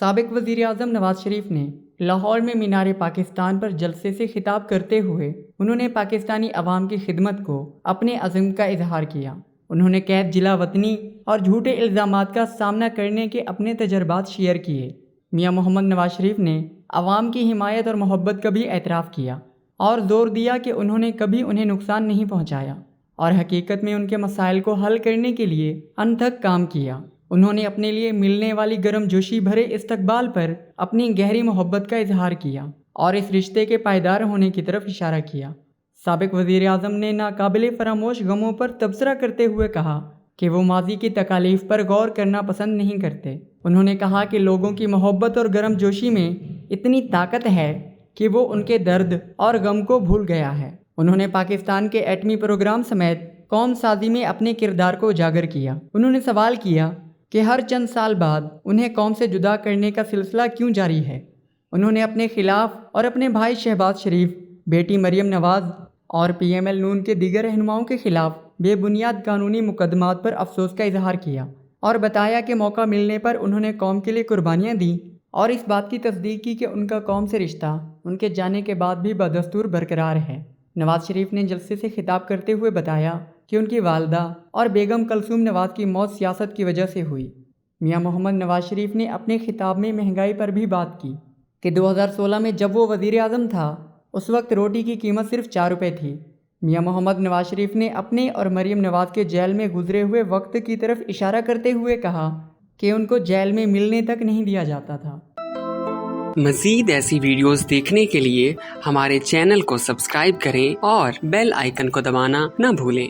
سابق وزیر اعظم نواز شریف نے لاہور میں مینار پاکستان پر جلسے سے خطاب کرتے ہوئے انہوں نے پاکستانی عوام کی خدمت کو اپنے عزم کا اظہار کیا۔ انہوں نے قید جلا وطنی اور جھوٹے الزامات کا سامنا کرنے کے اپنے تجربات شیئر کیے۔ میاں محمد نواز شریف نے عوام کی حمایت اور محبت کا بھی اعتراف کیا اور زور دیا کہ انہوں نے کبھی انہیں نقصان نہیں پہنچایا اور حقیقت میں ان کے مسائل کو حل کرنے کے لیے انتھک کام کیا۔ انہوں نے اپنے لیے ملنے والی گرم جوشی بھرے استقبال پر اپنی گہری محبت کا اظہار کیا اور اس رشتے کے پائیدار ہونے کی طرف اشارہ کیا۔ سابق وزیر اعظم نے ناقابل فراموش غموں پر تبصرہ کرتے ہوئے کہا کہ وہ ماضی کی تکالیف پر غور کرنا پسند نہیں کرتے۔ انہوں نے کہا کہ لوگوں کی محبت اور گرم جوشی میں اتنی طاقت ہے کہ وہ ان کے درد اور غم کو بھول گیا ہے۔ انہوں نے پاکستان کے ایٹمی پروگرام سمیت قوم سازی میں اپنے کردار کو اجاگر کیا۔ انہوں نے سوال کیا کہ ہر چند سال بعد انہیں قوم سے جدا کرنے کا سلسلہ کیوں جاری ہے۔ انہوں نے اپنے خلاف اور اپنے بھائی شہباز شریف، بیٹی مریم نواز اور پی ایم ایل نون کے دیگر رہنماؤں کے خلاف بے بنیاد قانونی مقدمات پر افسوس کا اظہار کیا اور بتایا کہ موقع ملنے پر انہوں نے قوم کے لیے قربانیاں دیں اور اس بات کی تصدیق کی کہ ان کا قوم سے رشتہ ان کے جانے کے بعد بھی بدستور برقرار ہے۔ نواز شریف نے جلسے سے خطاب کرتے ہوئے بتایا کہ ان کی والدہ اور بیگم کلثوم نواز کی موت سیاست کی وجہ سے ہوئی۔ میاں محمد نواز شریف نے اپنے خطاب میں مہنگائی پر بھی بات کی کہ 2016 میں جب وہ وزیر اعظم تھا اس وقت روٹی کی قیمت صرف 4 روپے تھی۔ میاں محمد نواز شریف نے اپنے اور مریم نواز کے جیل میں گزرے ہوئے وقت کی طرف اشارہ کرتے ہوئے کہا کہ ان کو جیل میں ملنے تک نہیں دیا جاتا تھا۔ مزید ایسی ویڈیوز دیکھنے کے لیے ہمارے چینل کو سبسکرائب کریں اور بیل آئیکن کو دبانا نہ بھولیں۔